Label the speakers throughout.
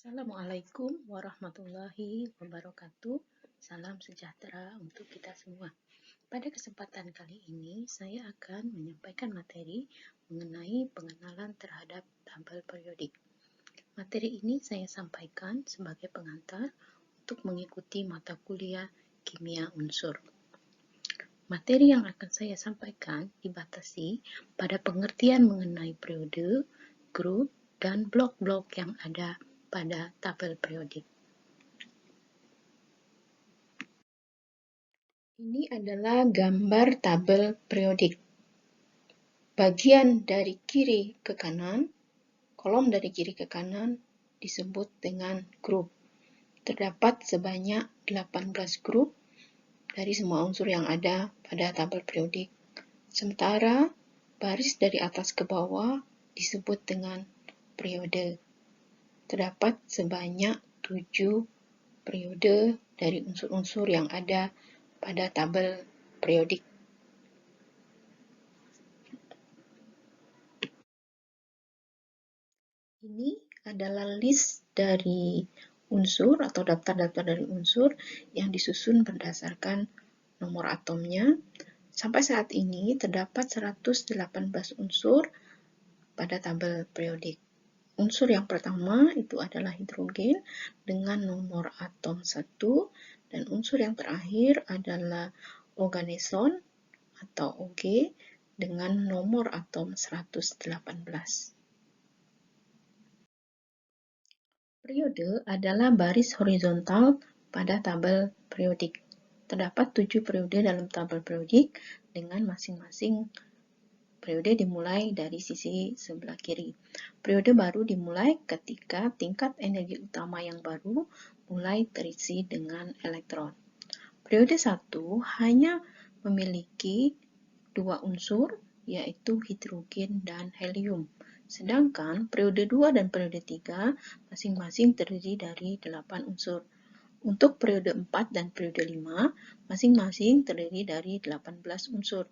Speaker 1: Assalamualaikum warahmatullahi wabarakatuh. Salam sejahtera untuk kita semua. Pada kesempatan kali ini, saya akan menyampaikan materi mengenai pengenalan terhadap tabel periodik. Materi ini saya sampaikan sebagai pengantar untuk mengikuti mata kuliah kimia unsur. Materi yang akan saya sampaikan dibatasi pada pengertian mengenai periode, grup, dan blok-blok yang ada pada tabel periodik. Ini adalah gambar tabel periodik. Bagian dari kiri ke kanan, kolom dari kiri ke kanan disebut dengan grup. Terdapat sebanyak 18 grup dari semua unsur yang ada pada tabel periodik. Sementara baris dari atas ke bawah disebut dengan periode. Terdapat sebanyak 7 periode dari unsur-unsur yang ada pada tabel periodik. Ini adalah list dari unsur atau daftar-daftar dari unsur yang disusun berdasarkan nomor atomnya. Sampai saat ini terdapat 118 unsur pada tabel periodik. Unsur yang pertama itu adalah hidrogen dengan nomor atom 1, dan unsur yang terakhir adalah oganeson atau OG dengan nomor atom 118. Periode adalah baris horizontal pada tabel periodik. Terdapat 7 periode dalam tabel periodik dengan masing-masing periode dimulai dari sisi sebelah kiri. Periode baru dimulai ketika tingkat energi utama yang baru mulai terisi dengan elektron. Periode 1 hanya memiliki 2 unsur, yaitu hidrogen dan helium. Sedangkan periode 2 dan periode 3 masing-masing terdiri dari 8 unsur. Untuk periode 4 dan periode 5 masing-masing terdiri dari 18 unsur.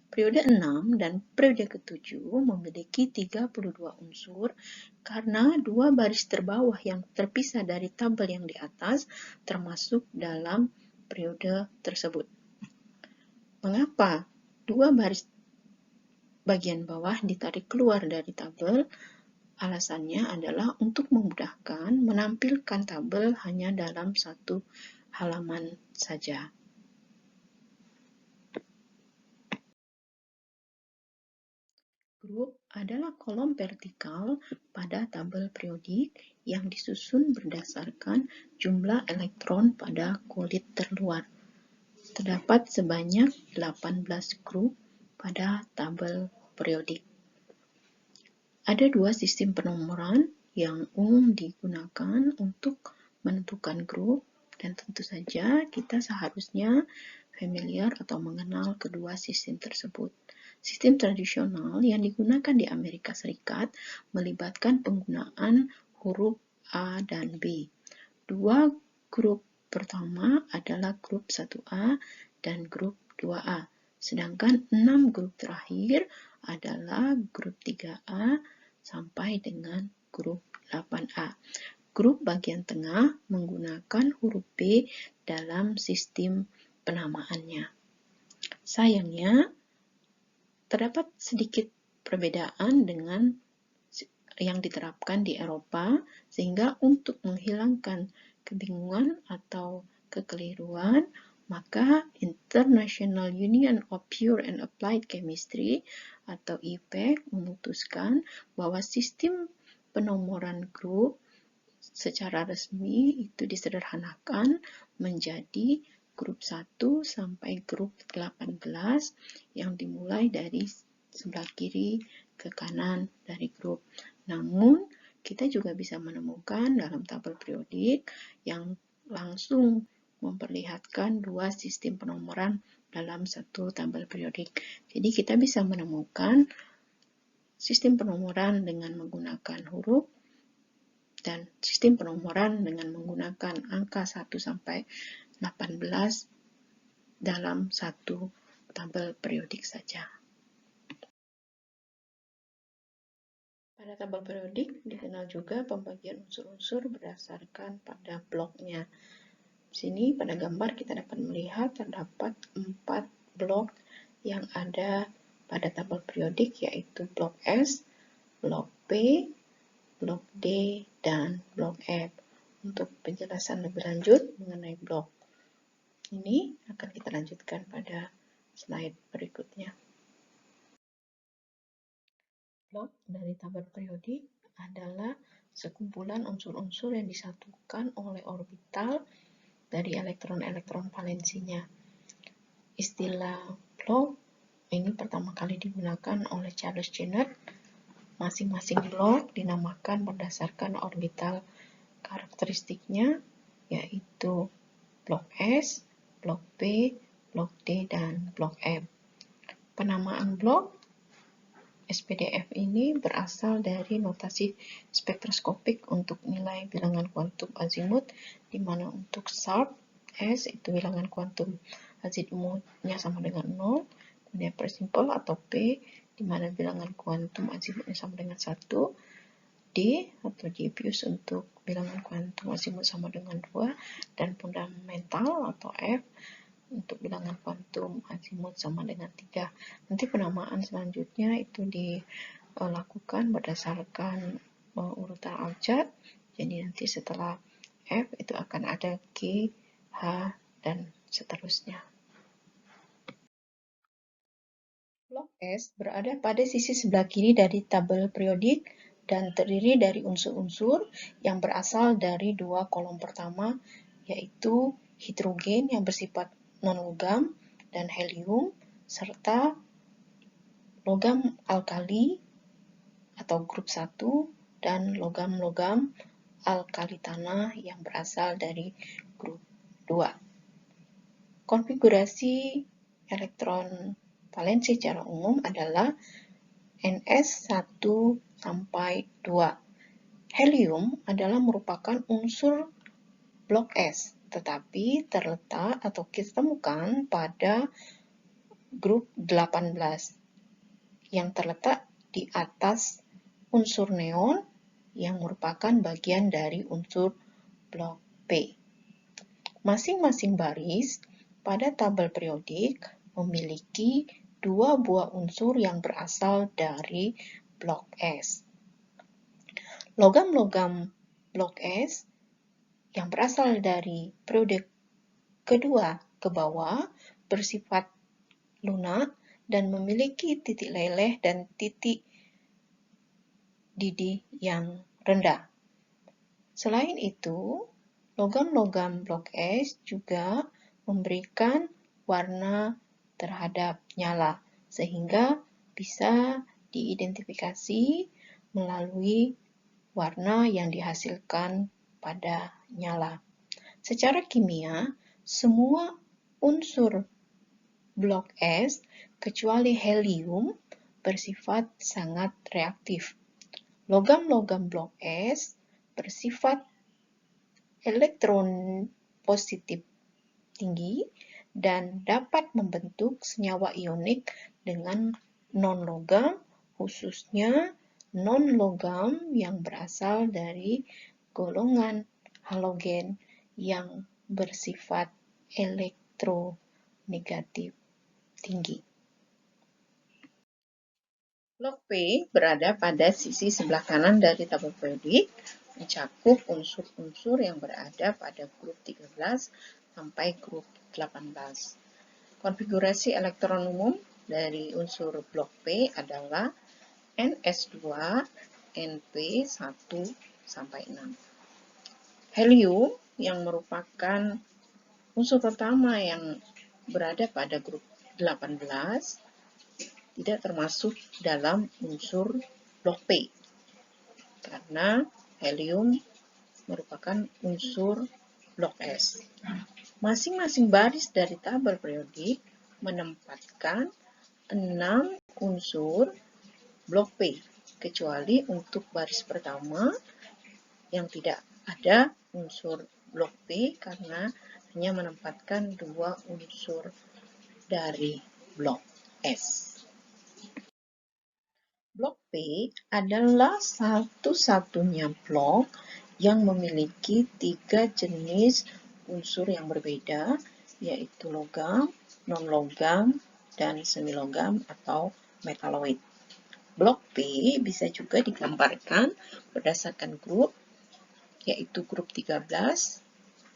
Speaker 1: Periode 6 dan periode ke-7 memiliki 32 unsur karena 2 baris terbawah yang terpisah dari tabel yang di atas termasuk dalam periode tersebut. Mengapa 2 baris bagian bawah ditarik keluar dari tabel? Alasannya adalah untuk memudahkan menampilkan tabel hanya dalam satu halaman saja. Grup adalah kolom vertikal pada tabel periodik yang disusun berdasarkan jumlah elektron pada kulit terluar. Terdapat sebanyak 18 grup pada tabel periodik. Ada 2 sistem penomoran yang umum digunakan untuk menentukan grup, dan tentu saja kita seharusnya familiar atau mengenal kedua sistem tersebut. Sistem tradisional yang digunakan di Amerika Serikat melibatkan penggunaan huruf A dan B. 2 grup pertama adalah grup 1A dan grup 2A, sedangkan 6 grup terakhir adalah grup 3A sampai dengan grup 8A. Grup bagian tengah menggunakan huruf B dalam sistem penamaannya. Sayangnya, terdapat sedikit perbedaan dengan yang diterapkan di Eropa, sehingga untuk menghilangkan kebingungan atau kekeliruan, maka International Union of Pure and Applied Chemistry atau IPAC memutuskan bahwa sistem penomoran grup secara resmi itu disederhanakan menjadi grup 1 sampai grup 18 yang dimulai dari sebelah kiri ke kanan dari grup. Namun, kita juga bisa menemukan dalam tabel periodik yang langsung memperlihatkan 2 sistem penomoran dalam satu tabel periodik. Jadi, kita bisa menemukan sistem penomoran dengan menggunakan huruf dan sistem penomoran dengan menggunakan angka 1 sampai 18 dalam satu tabel periodik saja. Pada tabel periodik dikenal juga pembagian unsur-unsur berdasarkan pada bloknya. Di sini pada gambar kita dapat melihat terdapat 4 blok yang ada pada tabel periodik, yaitu blok S, blok P, blok D, dan blok F. Untuk penjelasan lebih lanjut mengenai blok ini akan kita lanjutkan pada slide berikutnya. Blok dari tabel periodik adalah sekumpulan unsur-unsur yang disatukan oleh orbital dari elektron-elektron valensinya. Istilah blok ini pertama kali digunakan oleh Charles Jenner. Masing-masing blok dinamakan berdasarkan orbital karakteristiknya, yaitu blok S, blok P, blok D, dan blok M. Penamaan blok SPDF ini berasal dari notasi spektroskopik untuk nilai bilangan kuantum azimut, di mana untuk sharp S itu bilangan kuantum azimutnya sama dengan 0, kemudian per simple atau P, di mana bilangan kuantum azimutnya sama dengan 1, D atau diffuse untuk bilangan kuantum azimut sama dengan 2, dan fundamental atau F untuk bilangan kuantum azimut sama dengan 3. Nanti penamaan selanjutnya itu dilakukan berdasarkan urutan abjad. Jadi nanti setelah F itu akan ada G, H, dan seterusnya. Blok S berada pada sisi sebelah kiri dari tabel periodik dan terdiri dari unsur-unsur yang berasal dari dua kolom pertama, yaitu hidrogen yang bersifat non-logam dan helium, serta logam alkali atau grup 1 dan logam-logam alkali tanah yang berasal dari grup 2. Konfigurasi elektron valensi secara umum adalah Ns1 sampai 2. Helium adalah merupakan unsur blok S, tetapi terletak atau kita temukan pada grup 18 yang terletak di atas unsur neon yang merupakan bagian dari unsur blok P. Masing-masing baris pada tabel periodik memiliki dua buah unsur yang berasal dari blok S. Logam-logam blok S yang berasal dari periode kedua ke bawah bersifat lunak dan memiliki titik leleh dan titik didih yang rendah. Selain itu, logam-logam blok S juga memberikan warna terhadap nyala, sehingga bisa diidentifikasi melalui warna yang dihasilkan pada nyala. Secara kimia, semua unsur blok S kecuali helium bersifat sangat reaktif. Logam-logam blok S bersifat elektronpositif tinggi dan dapat membentuk senyawa ionik dengan non-logam, khususnya non-logam yang berasal dari golongan halogen yang bersifat elektronegatif tinggi. Blok P berada pada sisi sebelah kanan dari tabel periodik, mencakup unsur-unsur yang berada pada grup 13 sampai grup 18. Konfigurasi elektron umum dari unsur blok P adalah Ns2, Np1 sampai 6. Helium yang merupakan unsur pertama yang berada pada grup 18 tidak termasuk dalam unsur blok P karena helium merupakan unsur blok S. Masing-masing baris dari tabel periodik menempatkan 6 unsur blok P, kecuali untuk baris pertama yang tidak ada unsur blok P karena hanya menempatkan 2 unsur dari blok S. Blok P adalah satu-satunya blok yang memiliki 3 jenis unsur yang berbeda, yaitu logam, non-logam, dan semilogam atau metaloid. Blok P bisa juga digambarkan berdasarkan grup, yaitu grup 13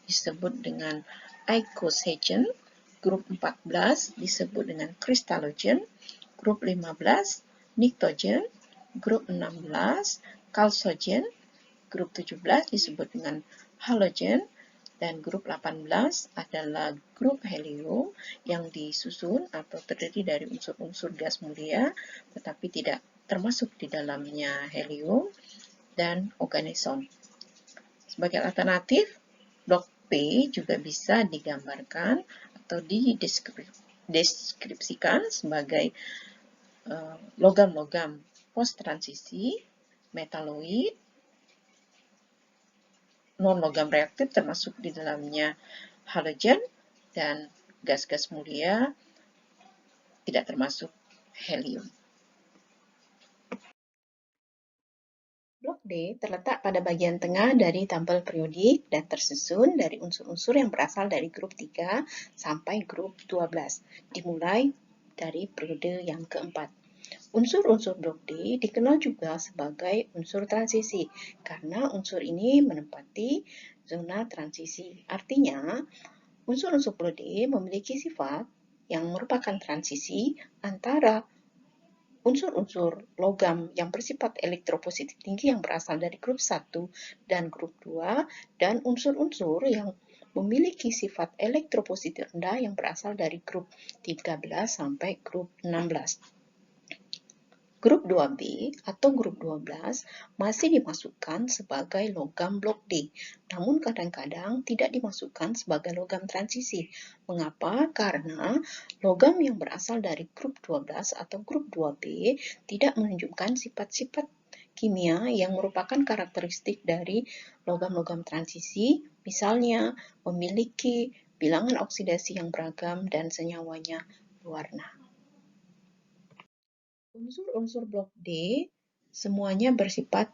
Speaker 1: disebut dengan icosagen, grup 14 disebut dengan crystallogen, grup 15 pnictogen, grup 16 chalcogen, grup 17 disebut dengan halogen, dan grup 18 adalah grup helium yang disusun atau terdiri dari unsur-unsur gas mulia tetapi tidak termasuk di dalamnya helium dan organison. Sebagai alternatif, blok P juga bisa digambarkan atau dideskripsikan sebagai logam-logam post-transisi, metaloid, non-logam reaktif termasuk di dalamnya halogen, dan gas-gas mulia tidak termasuk helium. Blok D terletak pada bagian tengah dari tabel periodik dan tersusun dari unsur-unsur yang berasal dari grup 3 sampai grup 12, dimulai dari periode yang keempat. Unsur-unsur blok D dikenal juga sebagai unsur transisi karena unsur ini menempati zona transisi. Artinya, unsur-unsur blok D memiliki sifat yang merupakan transisi antara unsur-unsur logam yang bersifat elektropositif tinggi yang berasal dari grup 1 dan grup 2 dan unsur-unsur yang memiliki sifat elektropositif rendah yang berasal dari grup 13 sampai grup 16. Grup 2B atau grup 12 masih dimasukkan sebagai logam blok D, namun kadang-kadang tidak dimasukkan sebagai logam transisi. Mengapa? Karena logam yang berasal dari grup 12 atau grup 2B tidak menunjukkan sifat-sifat kimia yang merupakan karakteristik dari logam-logam transisi, misalnya memiliki bilangan oksidasi yang beragam dan senyawanya berwarna. Unsur-unsur blok D semuanya bersifat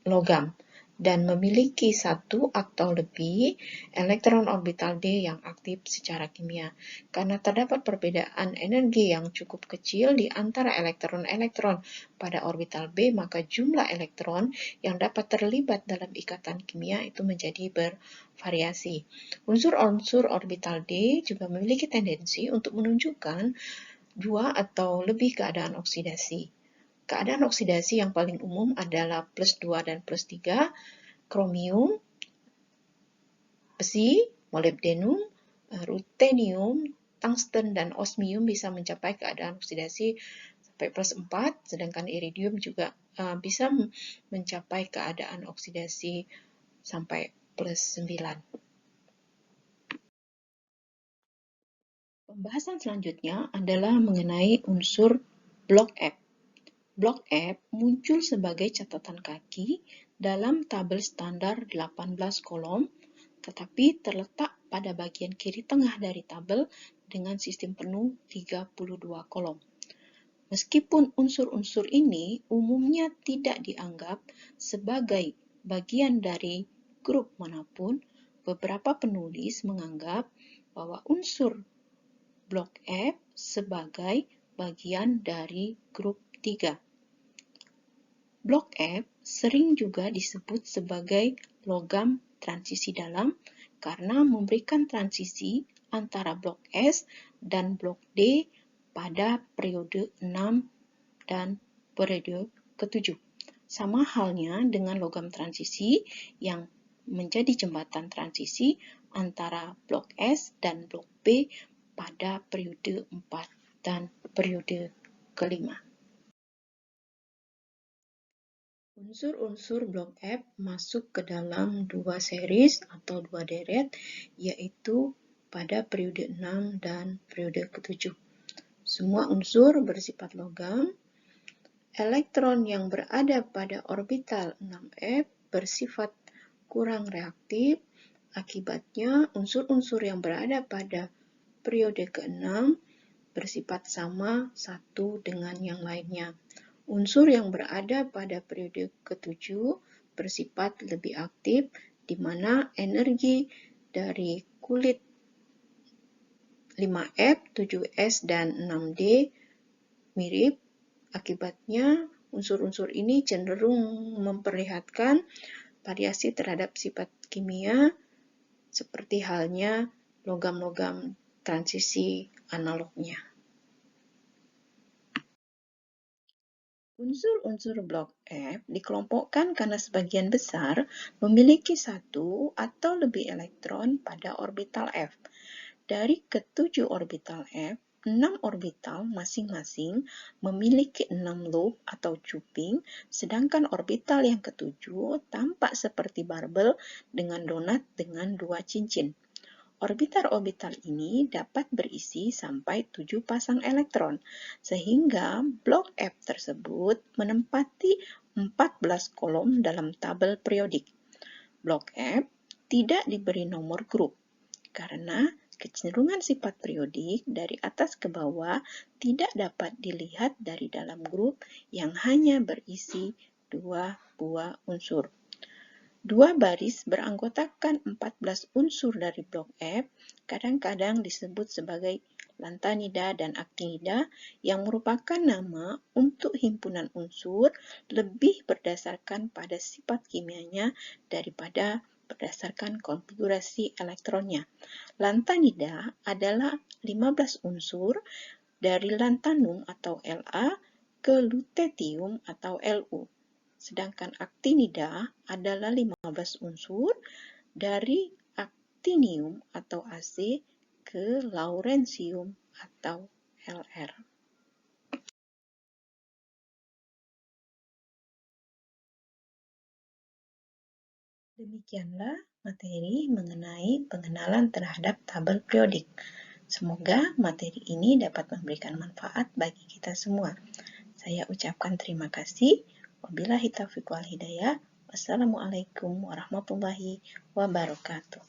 Speaker 1: logam dan memiliki satu atau lebih elektron orbital D yang aktif secara kimia. Karena terdapat perbedaan energi yang cukup kecil di antara elektron-elektron pada orbital B, maka jumlah elektron yang dapat terlibat dalam ikatan kimia itu menjadi bervariasi. Unsur-unsur orbital D juga memiliki tendensi untuk menunjukkan dua atau lebih keadaan oksidasi. Keadaan oksidasi yang paling umum adalah plus 2 dan plus 3, kromium, besi, molybdenum, ruthenium, tungsten, dan osmium bisa mencapai keadaan oksidasi sampai plus 4, sedangkan iridium juga bisa mencapai keadaan oksidasi sampai plus 9. Pembahasan selanjutnya adalah mengenai unsur blok F. Blok F muncul sebagai catatan kaki dalam tabel standar 18 kolom, tetapi terletak pada bagian kiri tengah dari tabel dengan sistem penuh 32 kolom. Meskipun unsur-unsur ini umumnya tidak dianggap sebagai bagian dari grup manapun, beberapa penulis menganggap bahwa unsur blok F sebagai bagian dari grup 3. Blok F sering juga disebut sebagai logam transisi dalam karena memberikan transisi antara blok S dan blok D pada periode 6 dan periode ke-7. Sama halnya dengan logam transisi yang menjadi jembatan transisi antara blok S dan blok B pada periode 4 dan periode ke-5. Unsur-unsur blok F masuk ke dalam dua series atau dua deret, yaitu pada periode 6 dan periode ke-7. Semua unsur bersifat logam. Elektron yang berada pada orbital 6F bersifat kurang reaktif. Akibatnya, unsur-unsur yang berada pada periode ke-6 bersifat sama satu dengan yang lainnya. Unsur yang berada pada periode ke-7 bersifat lebih aktif, di mana energi dari kulit 5F, 7S, dan 6D mirip. Akibatnya, unsur-unsur ini cenderung memperlihatkan variasi terhadap sifat kimia, seperti halnya logam-logam transisi analognya. Unsur-unsur blok F dikelompokkan karena sebagian besar memiliki satu atau lebih elektron pada orbital F. Dari ke-7 orbital F, 6 orbital masing-masing memiliki 6 loop atau cuping, sedangkan orbital yang ke-7 tampak seperti barbel dengan donat dengan 2 cincin. Orbital-orbital ini dapat berisi sampai 7 pasang elektron, sehingga blok F tersebut menempati 14 kolom dalam tabel periodik. Blok F tidak diberi nomor grup, karena kecenderungan sifat periodik dari atas ke bawah tidak dapat dilihat dari dalam grup yang hanya berisi 2 buah unsur. Dua baris beranggotakan 14 unsur dari blok F kadang-kadang disebut sebagai lantanida dan aktinida, yang merupakan nama untuk himpunan unsur lebih berdasarkan pada sifat kimianya daripada berdasarkan konfigurasi elektronnya. Lantanida adalah 15 unsur dari lantanum atau La ke lutetium atau Lu. Sedangkan aktinida adalah 15 unsur dari aktinium atau Ac ke lawrencium atau Lr. Demikianlah materi mengenai pengenalan terhadap tabel periodik. Semoga materi ini dapat memberikan manfaat bagi kita semua. Saya ucapkan terima kasih. Wabillahi taufiq wal hidayah. Wassalamualaikum warahmatullahi wabarakatuh.